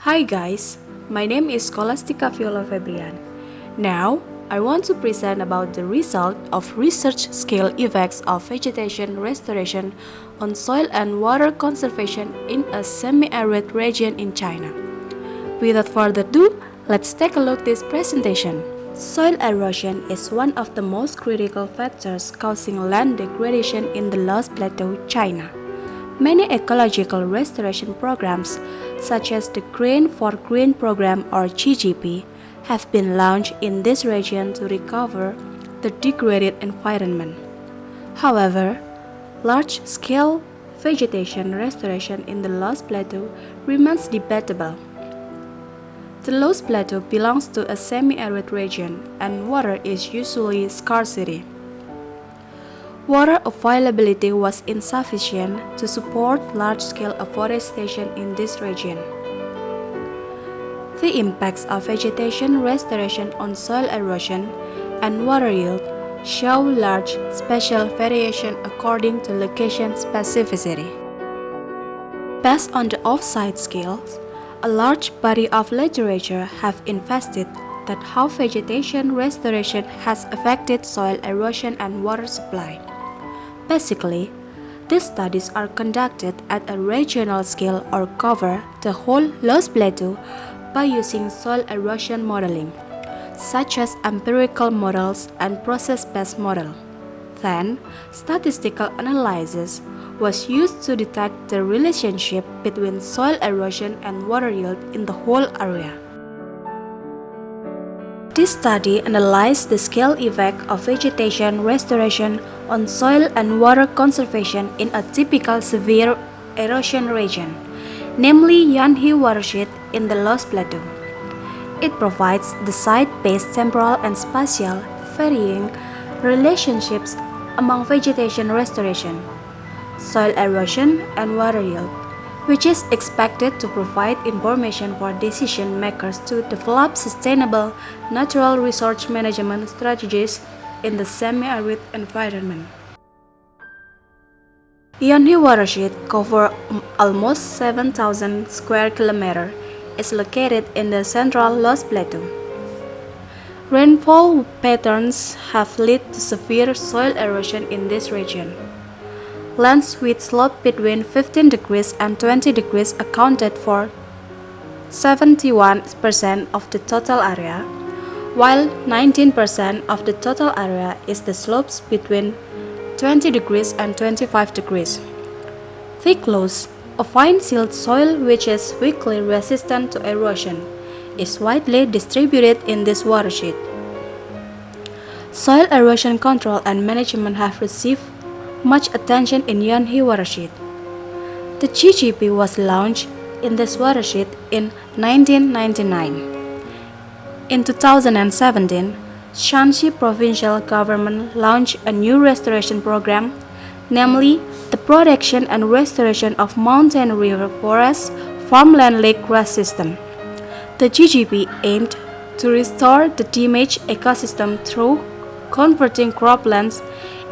Hi guys, my name is Scolastika Viola Febriant. Now, I want to present about the result of research scale effects of vegetation restoration on soil and water conservation in a semi-arid region in China. Without further ado, let's take a look at this presentation. Soil erosion is one of the most critical factors causing land degradation in the Lost Plateau, China. Many ecological restoration programs, such as the Green for Green program or GGP, have been launched in this region to recover the degraded environment. However, large-scale vegetation restoration in the Lost Plateau remains debatable. The Lost Plateau belongs to a semi-arid region, and water is usually scarcity. Water availability was insufficient to support large-scale afforestation in this region. The impacts of vegetation restoration on soil erosion and water yield show large spatial variation according to location specificity. Based on the off-site scales, a large body of literature have investigated that how vegetation restoration has affected soil erosion and water supply. Basically, these studies are conducted at a regional scale or cover the whole Lost Plateau by using soil erosion modeling, such as empirical models and process-based model. Then, statistical analysis was used to detect the relationship between soil erosion and water yield in the whole area. This study analyzed the scale effect of vegetation restoration on soil and water conservation in a typical severe erosion region, namely Yanhe watershed in the Lost Plateau. It provides the site-based temporal and spatial varying relationships among vegetation restoration, soil erosion, and water yield, which is expected to provide information for decision makers to develop sustainable natural resource management strategies in the semi-arid environment. Yanhe watershed covers almost 7,000 square kilometers, is located in the central Lost Plateau. Rainfall patterns have led to severe soil erosion in this region. Lands with slope between 15 degrees and 20 degrees accounted for 71% of the total area, while 19% of the total area is the slopes between 20 degrees and 25 degrees. Thick loess, a fine silt soil which is weakly resistant to erosion, is widely distributed in this watershed. Soil erosion control and management have received much attention in Yanhe watershed. The GGP was launched in this watershed in 1999. In 2017, Shanxi provincial government launched a new restoration program, namely the protection and restoration of mountain river forests, farmland lake grass system. The GGP aimed to restore the damaged ecosystem through converting croplands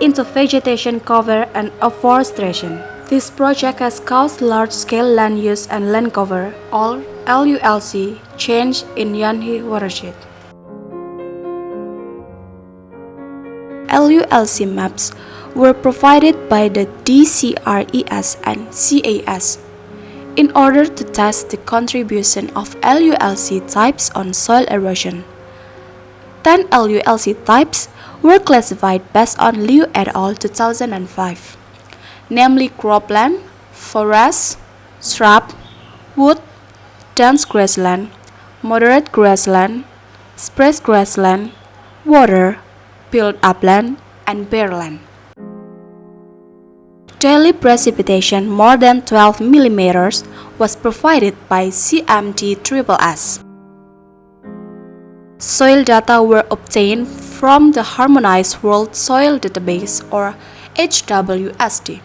into vegetation cover and afforestation. This project has caused large-scale land use and land cover, or LULC, change in Yanhe watershed. LULC maps were provided by the DCRES and CAS in order to test the contribution of LULC types on soil erosion. 10 LULC types were classified based on Liu et al. 2005, namely cropland, forest, shrub, wood, dense grassland, moderate grassland, sparse grassland, water, built upland, and bareland. Daily precipitation more than 12 mm was provided by CMD-SSS. Soil data were obtained from the Harmonized World Soil Database or HWSD.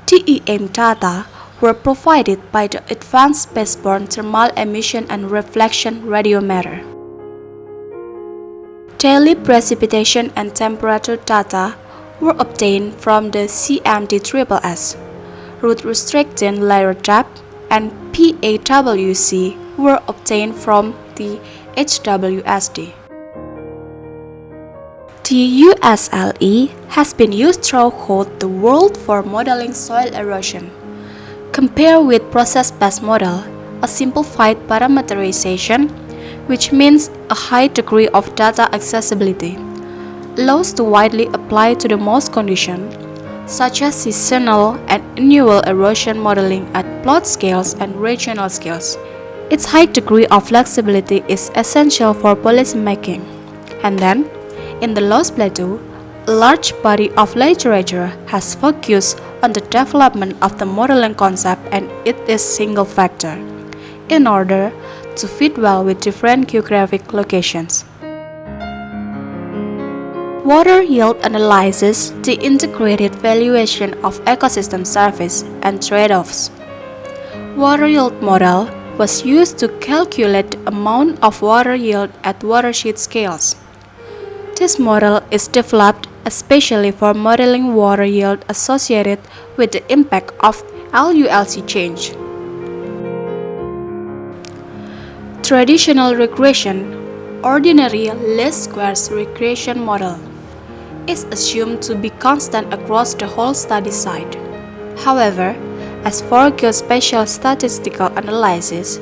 TEM data were provided by the Advanced Spaceborne Thermal Emission and Reflection Radiometer. Daily precipitation and temperature data were obtained from the CMD-SSS, root restricting layer depth, and PAWC were obtained from the HWSD. The USLE has been used throughout the world for modeling soil erosion. Compared with process-based model, a simplified parameterization, which means a high degree of data accessibility, allows to widely apply to the most conditions, such as seasonal and annual erosion modeling at plot scales and regional scales. Its high degree of flexibility is essential for policymaking. And then, in the Loess Plateau, a large body of literature has focused on the development of the modeling concept, and it is single factor, in order to fit well with different geographic locations. Water yield analysis, the integrated valuation of ecosystem service and trade-offs. Water yield model was used to calculate the amount of water yield at watershed scales. This model is developed especially for modeling water yield associated with the impact of LULC change. Traditional regression, ordinary least squares regression model, is assumed to be constant across the whole study site. However, as for geospatial statistical analysis,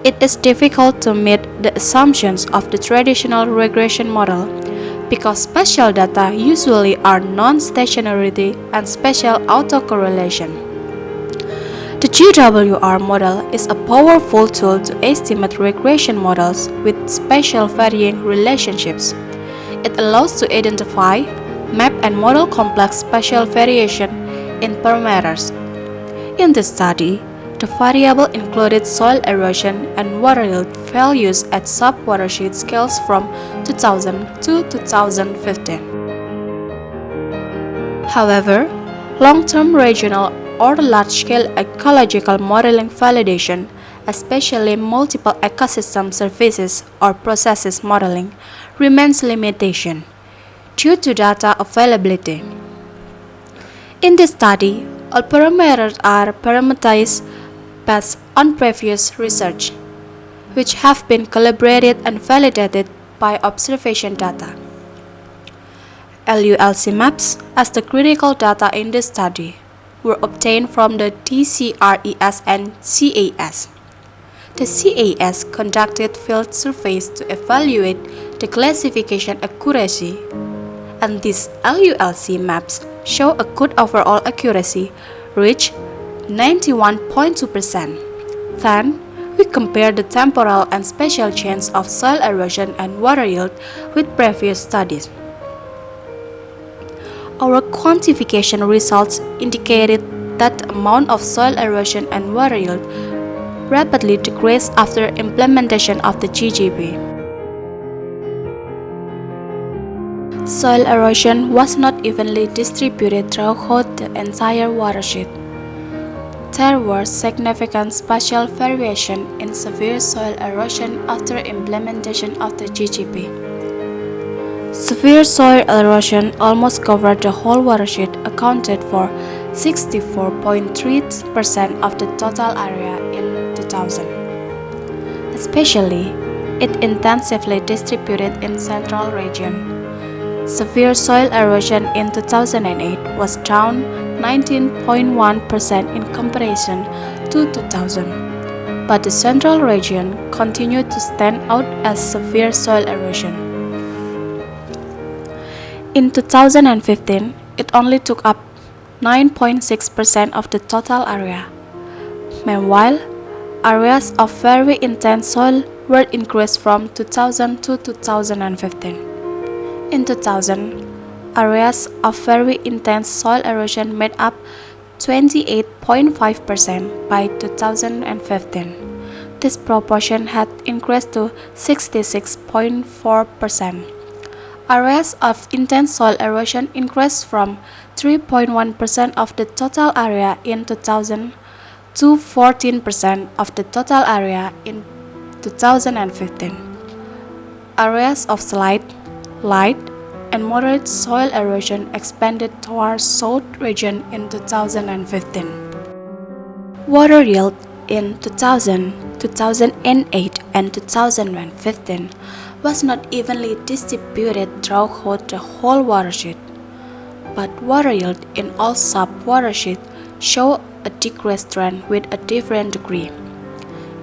it is difficult to meet the assumptions of the traditional regression model because spatial data usually are non-stationarity and spatial autocorrelation. The GWR model is a powerful tool to estimate regression models with spatial varying relationships. It allows to identify, map and model complex spatial variation in parameters. In this study, the variable included soil erosion and water yield values at sub-watershed scales from 2000 to 2015. However, long-term regional or large-scale ecological modeling validation, especially multiple ecosystem services or processes modeling, remains limitation due to data availability. In this study, all parameters are parameterized based on previous research, which have been calibrated and validated by observation data. LULC maps, as the critical data in this study, were obtained from the DCRES and CAS. The CAS conducted field surveys to evaluate the classification accuracy, and these LULC maps show a good overall accuracy, reached 91.2%. Then, we compare the temporal and spatial change of soil erosion and water yield with previous studies. Our quantification results indicated that the amount of soil erosion and water yield rapidly decreased after implementation of the GGB. Soil erosion was not evenly distributed throughout the entire watershed. There was significant spatial variation in severe soil erosion after implementation of the GGB. Severe soil erosion almost covered the whole watershed, accounted for 64.3% of the total area in 2000. Especially, it intensively distributed in central region. Severe soil erosion in 2008 was down 19.1% in comparison to 2000, but the central region continued to stand out as severe soil erosion. In 2015, it only took up 9.6% of the total area. Meanwhile, areas of very intense soil were increased from 2000 to 2015. In 2000, areas of very intense soil erosion made up 28.5% by 2015. This proportion had increased to 66.4%. Areas of intense soil erosion increased from 3.1% of the total area in 2000 to 14% of the total area in 2015. Areas of slight, light, and moderate soil erosion expanded towards south region in 2015. Water yield in 2000, 2008, and 2015 was not evenly distributed throughout the whole watershed, but water yield in all sub-watersheds show a decreased trend with a different degree.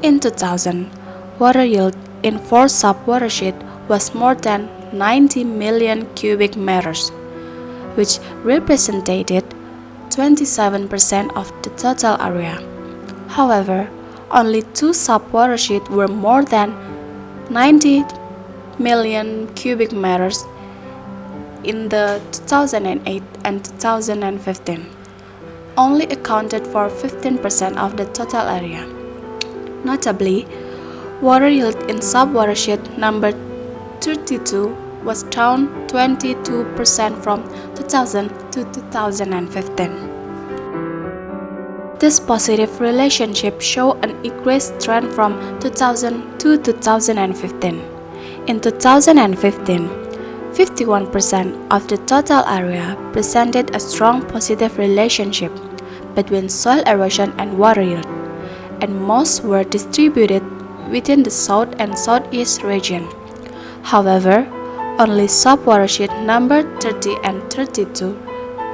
In 2000, water yield in 4 sub-watersheds was more than 90 million cubic meters, which represented 27% of the total area. However, only 2 sub-watersheds were more than 90 million cubic meters in the 2008 and 2015, only accounted for 15% of the total area. Notably, water yield in sub-watershed number 32 was down 22% from 2000 to 2015. This positive relationship showed an increased trend from 2000 to 2015. In 2015, 51% of the total area presented a strong positive relationship between soil erosion and water yield, and most were distributed within the south and southeast region. However, only sub-watershed number 30 and 32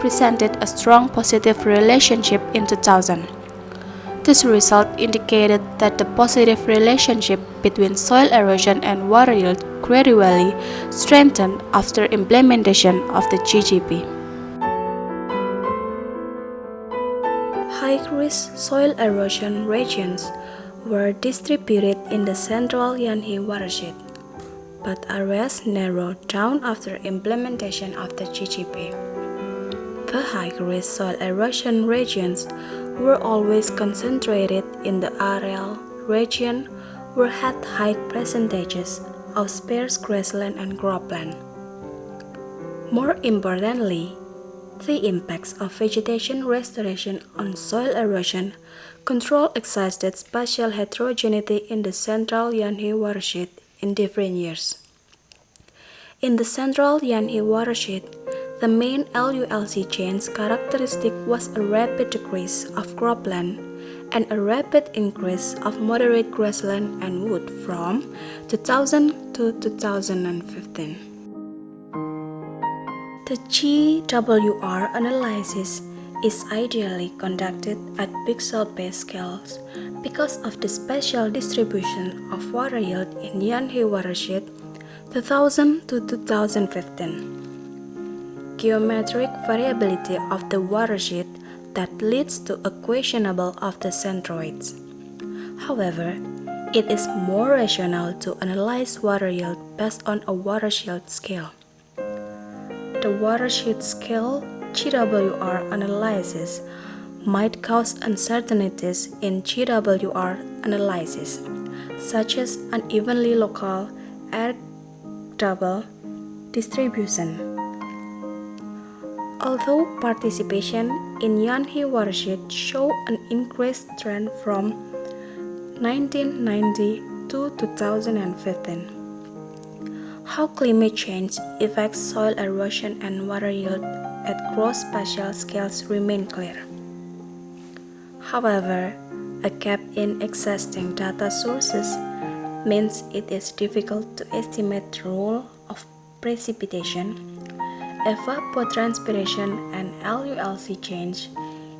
presented a strong positive relationship in 2000. This result indicated that the positive relationship between soil erosion and water yield gradually strengthened after implementation of the GGP. High-risk soil erosion regions were distributed in the central Yanhi watershed, but areas narrowed down after implementation of the GGP. The high-risk soil erosion regions were always concentrated in the areal region where had high percentages of sparse grassland and cropland. More importantly, the impacts of vegetation restoration on soil erosion control existed spatial heterogeneity in the central Yanhi watershed in different years. In the central Yanhi watershed, the main LULC change characteristic was a rapid decrease of cropland and a rapid increase of moderate grassland and wood from 2000 to 2015. The GWR analysis is ideally conducted at pixel-based scales because of the spatial distribution of water yield in Yanhi watershed 2000 to 2015. Geometric variability of the watershed that leads to a questionable of the centroids. However, it is more rational to analyze water yield based on a watershed scale. The watershed scale GWR analysis might cause uncertainties in GWR analysis, such as unevenly local air double distribution. Although participation in Yanhi watershed showed an increased trend from 1990 to 2015, how climate change affects soil erosion and water yield at cross-spatial scales remain clear. However, a gap in existing data sources means it is difficult to estimate the role of precipitation, evapotranspiration, and LULC change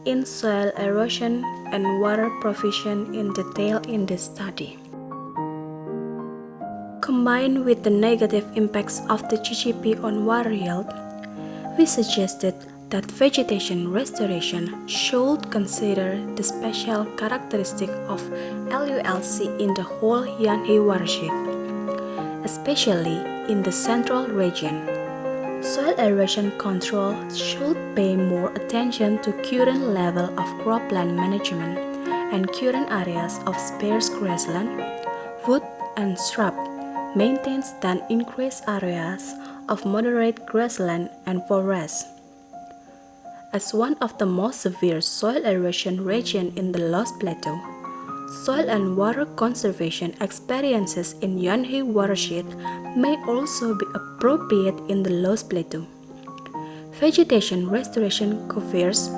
in soil erosion and water provision in detail in this study. Combined with the negative impacts of the GGP on water yield, we suggested that vegetation restoration should consider the special characteristic of LULC in the whole Yanhi watershed, especially in the central region. Soil erosion control should pay more attention to current level of cropland management and current areas of sparse grassland, wood, and shrub maintains than increased areas of moderate grassland and forest. As one of the most severe soil erosion regions in the Loess Plateau, soil and water conservation experiences in Yanhi watershed may also be appropriate in the Loess Plateau. Vegetation restoration covers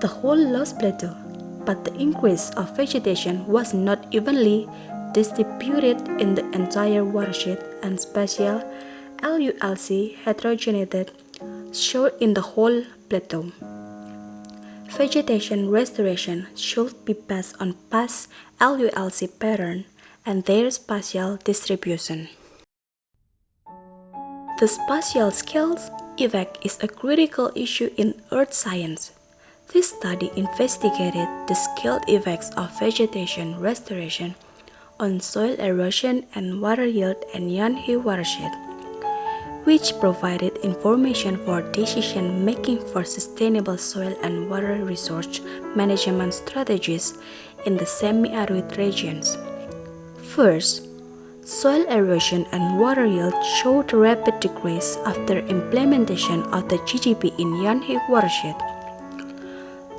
the whole Loess Plateau, but the increase of vegetation was not evenly distributed in the entire watershed, and spatial LULC heterogeneity showed in the whole plateau. Vegetation restoration should be based on past LULC pattern and their spatial distribution. The spatial scale effect is a critical issue in earth science. This study investigated the scale effects of vegetation restoration on soil erosion and water yield in Yanhe watershed, which provided information for decision-making for sustainable soil and water resource management strategies in the semi-arid regions. First, soil erosion and water yield showed a rapid decrease after implementation of the GGP in Yanhe watershed.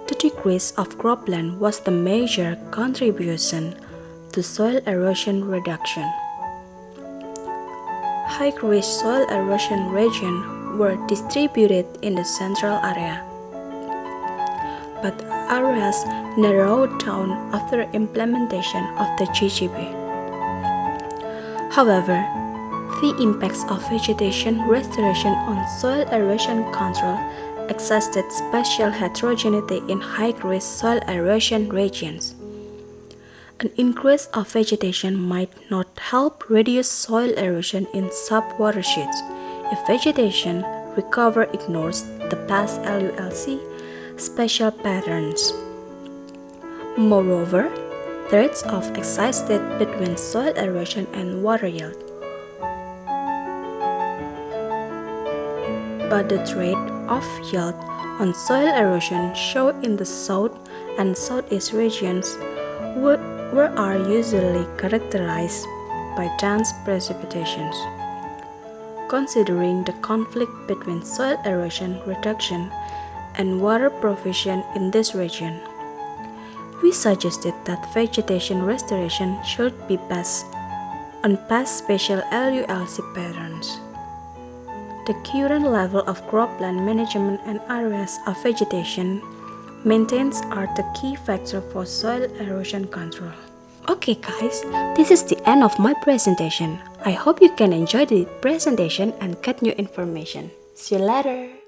The decrease of cropland was the major contribution to soil erosion reduction. High-risk soil erosion regions were distributed in the central area, but areas narrowed down after implementation of the GGP. However, the impacts of vegetation restoration on soil erosion control exhausted spatial heterogeneity in high-risk soil erosion regions. An increase of vegetation might not help reduce soil erosion in sub-watersheds if vegetation recovery ignores the past LULC spatial patterns. Moreover, threats of existed between soil erosion and water yield. But the trade of yield on soil erosion shown in the south and southeast regions are usually characterized by dense precipitations. Considering the conflict between soil erosion reduction and water provision in this region, we suggested that vegetation restoration should be based on past spatial LULC patterns. The current level of cropland management and areas of vegetation maintenance are the key factor for soil erosion control. Okay guys, this is the end of my presentation. I hope you can enjoy the presentation and get new information. See you later!